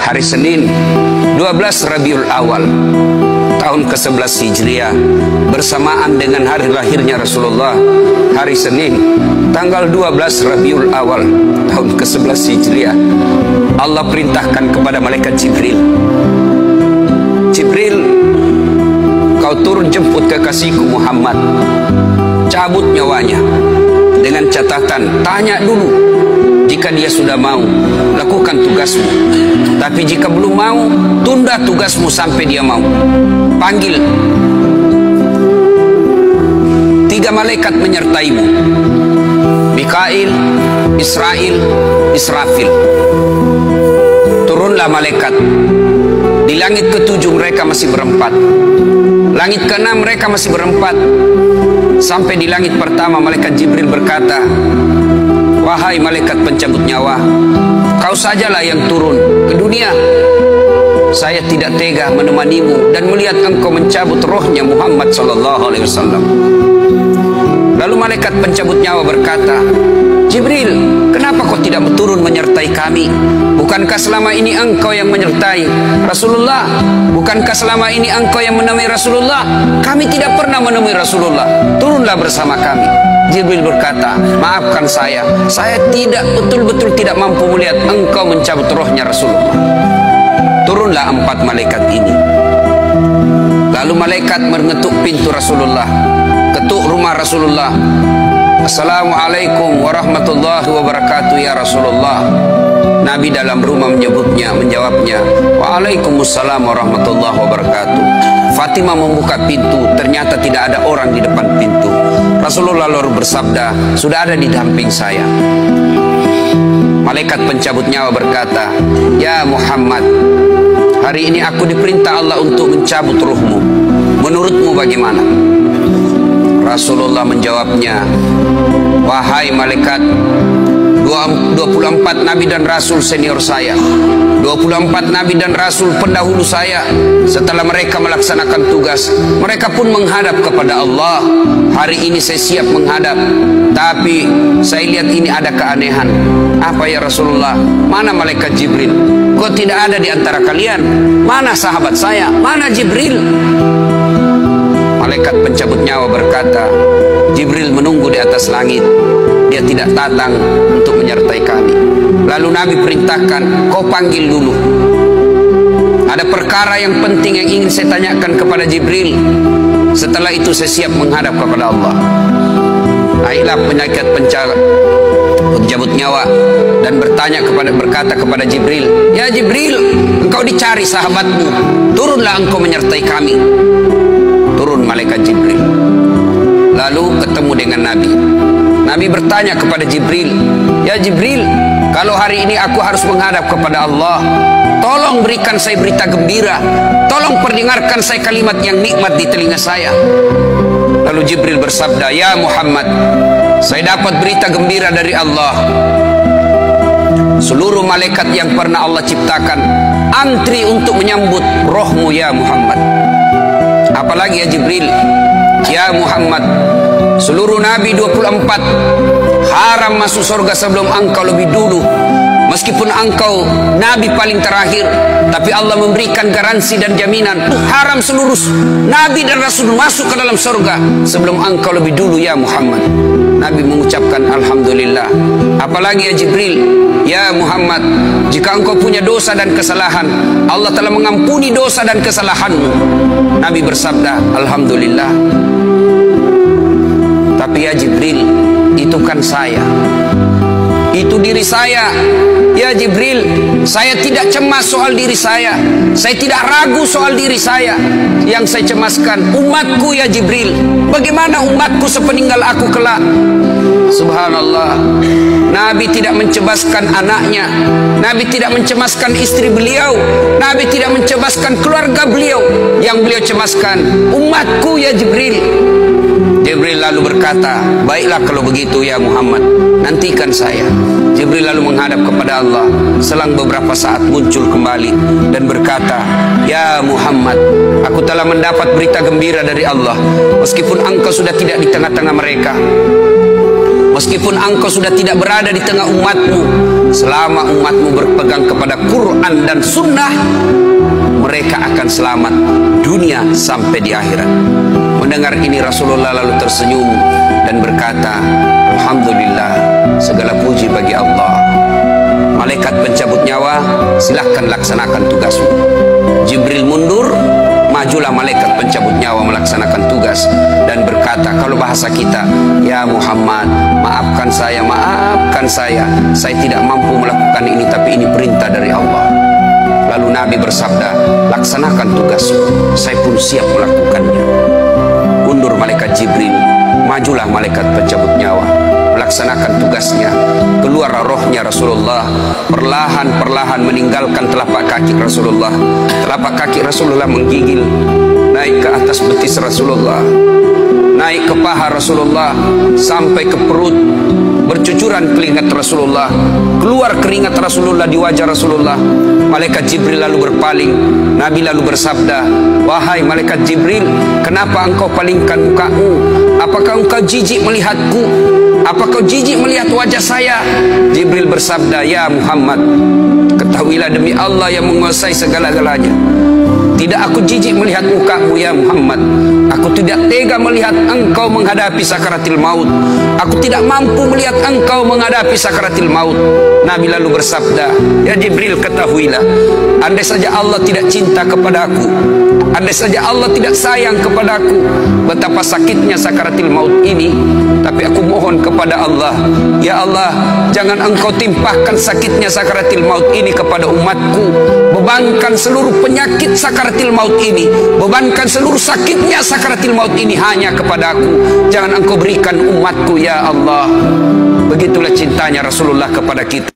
hari Senin 12 Rabiul Awal tahun ke-11 Hijriah, bersamaan dengan hari lahirnya Rasulullah, hari Senin tanggal 12 Rabiul Awal tahun ke-11 Hijriah, Allah perintahkan kepada malaikat Jibril, Jibril, kau turun jemput kekasihku Muhammad, cabut nyawanya, dengan catatan, tanya dulu, jika dia sudah mau, lakukan tugasmu. Tapi jika belum mau, tunda tugasmu sampai dia mau. Panggil 3 malaikat menyertaimu, Mikail, Israel, Israfil. Turunlah malaikat. Di langit ke-7 mereka masih berempat, langit ke-6 mereka masih berempat. Sampai di langit pertama malaikat Jibril berkata, wahai malaikat pencabut nyawa, kau sajalah yang turun ke dunia. Saya tidak tega menemanimu dan melihat engkau mencabut rohnya Muhammad SAW. Lalu malaikat pencabut nyawa berkata, Jibril, kenapa kau tidak turun menyertai kami? Bukankah selama ini engkau yang menyertai Rasulullah? Bukankah selama ini engkau yang menemui Rasulullah? Kami tidak pernah menemui Rasulullah. Turunlah bersama kami. Jibril berkata, maafkan saya tidak betul-betul tidak mampu melihat engkau mencabut rohnya Rasulullah. Turunlah 4 malaikat ini. Lalu malaikat mengetuk pintu Rasulullah, ketuk rumah Rasulullah. Assalamualaikum warahmatullahi wabarakatuh ya Rasulullah. Nabi dalam rumah menjawabnya, Waalaikumsalam warahmatullahi wabarakatuh. Fatimah membuka pintu, ternyata tidak ada orang di depan pintu. Rasulullah lalu bersabda, sudah ada di samping saya. Malaikat pencabut nyawa berkata, ya Muhammad, hari ini aku diperintah Allah untuk mencabut ruhmu. Menurutmu bagaimana? Rasulullah menjawabnya, wahai malaikat, 24 nabi dan rasul senior saya, 24 nabi dan rasul pendahulu saya, setelah mereka melaksanakan tugas, mereka pun menghadap kepada Allah. Hari ini saya siap menghadap, tapi saya lihat ini ada keanehan. Apa ya Rasulullah? Mana malaikat Jibril? Kok tidak ada di antara kalian? Mana sahabat saya? Mana Jibril? Malaikat pencabut nyawa berkata, Jibril menunggu di atas langit. Dia tidak datang untuk menyertai kami. Lalu Nabi perintahkan, kau panggil dulu. Ada perkara yang penting yang ingin saya tanyakan kepada Jibril. Setelah itu saya siap menghadap kepada Allah. Baiklah malaikat pencabut nyawa dan berkata kepada Jibril, ya Jibril, engkau dicari sahabatmu. Turunlah engkau menyertai kami. Turun malaikat Jibril. Lalu ketemu dengan Nabi. Nabi bertanya kepada Jibril, ya Jibril, kalau hari ini aku harus menghadap kepada Allah, tolong berikan saya berita gembira. Tolong perdengarkan saya kalimat yang nikmat di telinga saya. Lalu Jibril bersabda, ya Muhammad, saya dapat berita gembira dari Allah. Seluruh malaikat yang pernah Allah ciptakan antri untuk menyambut rohmu ya Muhammad. Apalagi ya Jibril, ya Muhammad, seluruh nabi 24 haram masuk surga sebelum engkau lebih dulu. Meskipun engkau nabi paling terakhir, tapi Allah memberikan garansi dan jaminan haram seluruh nabi dan rasul masuk ke dalam surga sebelum engkau lebih dulu ya Muhammad. Nabi mengucapkan alhamdulillah. Apalagi ya Jibril, ya Muhammad, jika engkau punya dosa dan kesalahan, Allah telah mengampuni dosa dan kesalahanmu. Nabi bersabda alhamdulillah. Tapi ya Jibril, itu kan saya, itu diri saya. Ya Jibril, saya tidak cemas soal diri saya tidak ragu soal diri saya. Yang saya cemaskan umatku ya Jibril. Bagaimana umatku sepeninggal aku kelak? Subhanallah, Nabi tidak mencemaskan anaknya, Nabi tidak mencemaskan istri beliau, Nabi tidak mencemaskan keluarga beliau. Yang beliau cemaskan umatku ya Jibril. Jibril lalu berkata, baiklah kalau begitu ya Muhammad, nantikan saya. Jibril lalu menghadap kepada Allah. Selang beberapa saat muncul kembali dan berkata, ya Muhammad, aku telah mendapat berita gembira dari Allah. Meskipun engkau sudah tidak di tengah-tengah mereka, Meskipun engkau sudah tidak berada di tengah umatmu, selama umatmu berpegang kepada Quran dan Sunnah, mereka akan selamat dunia sampai di akhirat. Mendengar ini Rasulullah lalu tersenyum dan berkata, Alhamdulillah, segala puji bagi Allah. Malaikat pencabut nyawa, silahkan laksanakan tugasmu. Jibril mundur, majulah malaikat pencabut nyawa melaksanakan tugas dan berkata, kalau bahasa kita, ya Muhammad, maafkan saya, saya tidak mampu melakukan ini, tapi ini perintah dari Allah. Lalu Nabi bersabda, laksanakan tugasmu, saya pun siap melakukannya. Mundur malaikat Jibril, majulah malaikat pencabut nyawa melaksanakan tugasnya. Keluar rohnya Rasulullah, perlahan-perlahan meninggalkan telapak kaki Rasulullah. Telapak kaki Rasulullah menggigil naik ke atas betis Rasulullah, naik ke paha Rasulullah, sampai ke perut. Bercucuran keringat Rasulullah, keluar keringat Rasulullah di wajah Rasulullah. Malaikat Jibril lalu berpaling. Nabi lalu bersabda, wahai malaikat Jibril, kenapa engkau palingkan mukamu? Apakah engkau jijik melihatku? Apakah kau jijik melihat wajah saya? Jibril bersabda, ya Muhammad, ketahuilah demi Allah yang menguasai segala-galanya, tidak aku jijik melihat mukamu ya Muhammad. Aku tidak tega melihat engkau menghadapi sakaratil maut. Aku tidak mampu melihat engkau menghadapi sakaratil maut. Nabi lalu bersabda, ya Jibril, ketahuilah, andai saja Allah tidak cinta kepada aku, andai saja Allah tidak sayang kepada aku, betapa sakitnya sakaratil maut ini. Tapi aku mohon kepada Allah, ya Allah, jangan engkau timpahkan sakitnya sakaratil maut ini kepada umatku. Bebankan seluruh penyakit sakaratil maut ini, bebankan seluruh sakitnya sakaratil maut ini hanya kepada aku. Jangan engkau berikan umatku ya Allah. Begitulah cintanya Rasulullah kepada kita.